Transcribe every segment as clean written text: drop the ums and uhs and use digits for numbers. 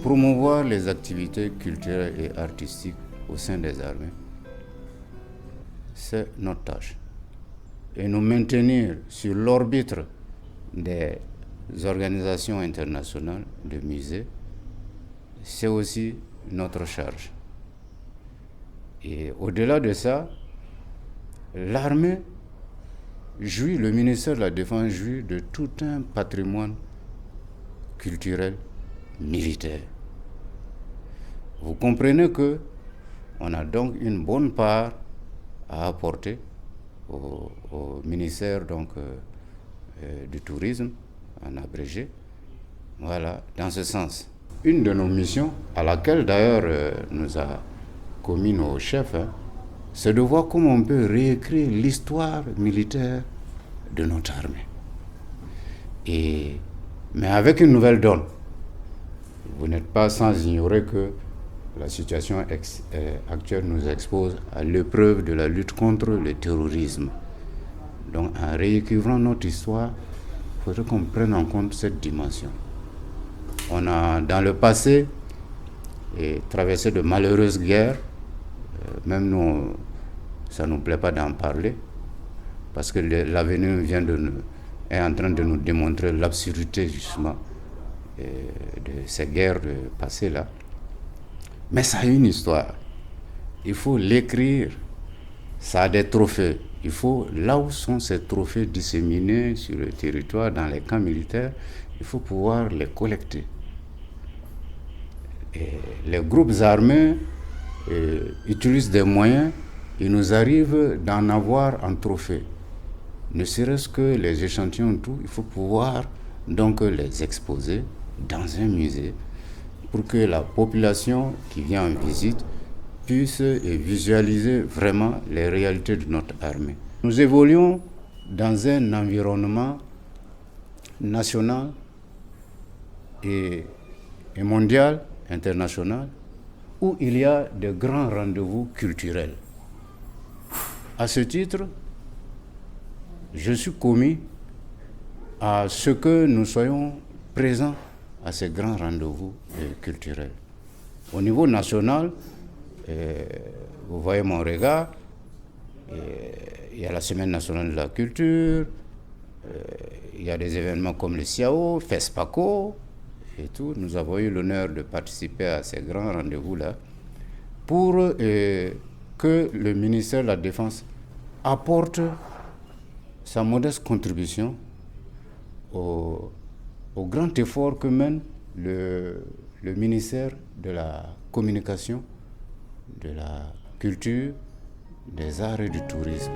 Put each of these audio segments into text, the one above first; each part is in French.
promouvoir les activités culturelles et artistiques au sein des armées. C'est notre tâche. Et nous maintenir sur l'orbite des organisations internationales de musées, c'est aussi notre charge. Et au-delà de ça, l'armée jouit, le ministère de la Défense jouit de tout un patrimoine culturel militaire. Vous comprenez que on a donc une bonne part à apporter au ministère du tourisme, en abrégé. Voilà, dans ce sens. Une de nos missions, à laquelle d'ailleurs nous a commis nos chefs, c'est de voir comment on peut réécrire l'histoire militaire de notre armée. Mais avec une nouvelle donne. Vous n'êtes pas sans ignorer que la situation actuelle nous expose à l'épreuve de la lutte contre le terrorisme. Donc en réécrivant notre histoire, il faudrait qu'on prenne en compte cette dimension. On a dans le passé traversé de malheureuses guerres. Même nous, ça ne nous plaît pas d'en parler, parce que l'avenir est en train de nous démontrer l'absurdité justement de ces guerres passées-là. Mais ça a une histoire. Il faut l'écrire. Ça a des trophées. Il faut, là où sont ces trophées disséminés sur le territoire, dans les camps militaires, il faut pouvoir les collecter. Et les groupes armés utilisent des moyens, il nous arrive d'en avoir en trophée. Ne serait-ce que les échantillons, tout, il faut pouvoir donc les exposer dans un musée pour que la population qui vient en visite puisse visualiser vraiment les réalités de notre armée. Nous évoluons dans un environnement national et mondial, international, où il y a de grands rendez-vous culturels. À ce titre, je suis commis à ce que nous soyons présents à ces grands rendez-vous culturels. Au niveau national, vous voyez mon regard, il y a la Semaine nationale de la culture, il y a des événements comme le SIAO, FESPACO et tout. Nous avons eu l'honneur de participer à ces grands rendez-vous-là pour que le ministère de la Défense apporte sa modeste contribution au grand effort que mène le ministère de la Communication, de la Culture, des Arts et du Tourisme.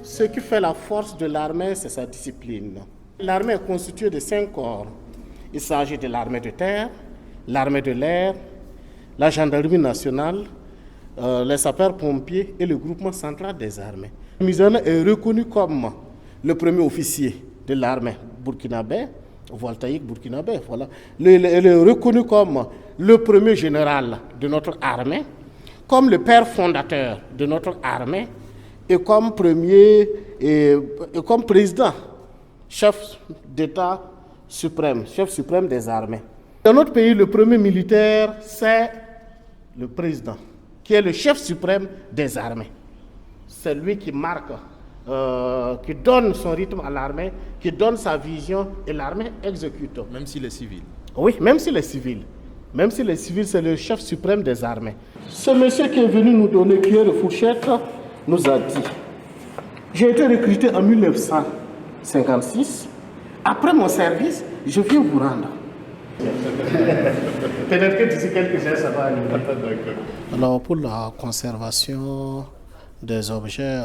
Ce qui fait la force de l'armée, c'est sa discipline. L'armée est constituée de 5 corps. Il s'agit de l'armée de terre, l'armée de l'air, la gendarmerie nationale, les sapeurs-pompiers et le groupement central des armées. Mizana est reconnu comme le premier officier de l'armée burkinabé, voltaïque burkinabé. Voilà. Il est reconnu comme le premier général de notre armée, comme le père fondateur de notre armée et comme premier et comme président, chef d'État suprême, chef suprême des armées. Dans notre pays, le premier militaire, c'est le président, qui est le chef suprême des armées. C'est lui qui marque, qui donne son rythme à l'armée, qui donne sa vision et l'armée exécute. Même s'il est civil. Oui, même s'il est civil. Même s'il est civil, c'est le chef suprême des armées. Ce monsieur qui est venu nous donner cuillère de fourchette nous a dit: j'ai été recruté en 1956. Après mon service, je viens vous rendre. Peut-être que d'ici quelques heures, ça va arriver. Alors, pour la conservation des objets,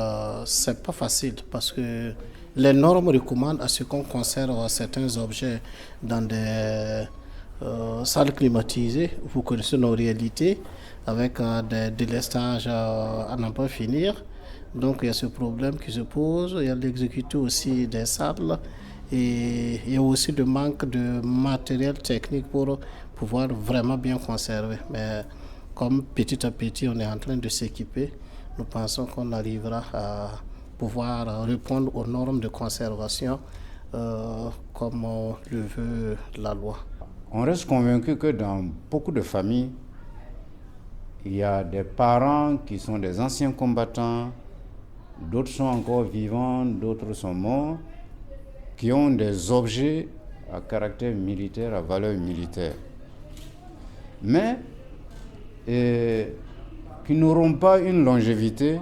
c'est pas facile parce que les normes recommandent à ce qu'on conserve certains objets dans des salles climatisées. Vous connaissez nos réalités avec des délestages à n'en pas finir. Donc, il y a ce problème qui se pose. Il y a l'exécution aussi des salles. Et il y a aussi le manque de matériel technique pour pouvoir vraiment bien conserver. Mais comme petit à petit on est en train de s'équiper, nous pensons qu'on arrivera à pouvoir répondre aux normes de conservation comme le veut la loi. On reste convaincu que dans beaucoup de familles, il y a des parents qui sont des anciens combattants, d'autres sont encore vivants, d'autres sont morts, qui ont des objets à caractère militaire, à valeur militaire, mais qui n'auront pas une longévité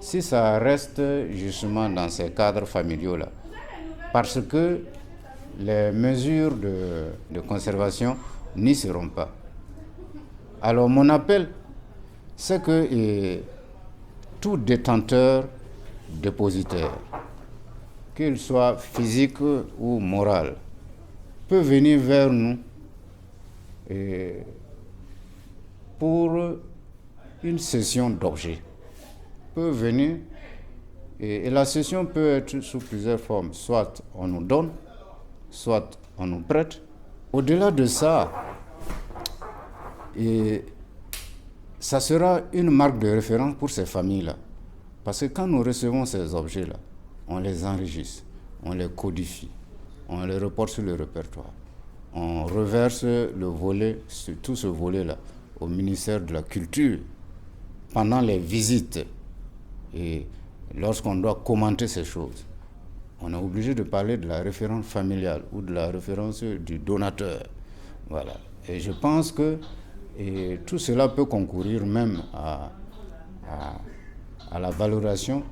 si ça reste justement dans ces cadres familiaux-là. Parce que les mesures de conservation n'y seront pas. Alors mon appel, c'est que tout détenteur dépositaire, qu'il soit physique ou moral, peut venir vers nous pour une cession d'objets. Peut venir et la cession peut être sous plusieurs formes. Soit on nous donne, soit on nous prête. Au-delà de ça, ça sera une marque de référence pour ces familles-là. Parce que quand nous recevons ces objets-là, on les enregistre, on les codifie, on les reporte sur le répertoire. On reverse tout ce volet-là au ministère de la Culture pendant les visites. Et lorsqu'on doit commenter ces choses, on est obligé de parler de la référence familiale ou de la référence du donateur. Voilà. Et je pense que tout cela peut concourir même à la valorisation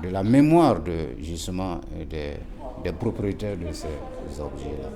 de la mémoire justement des propriétaires de ces objets-là.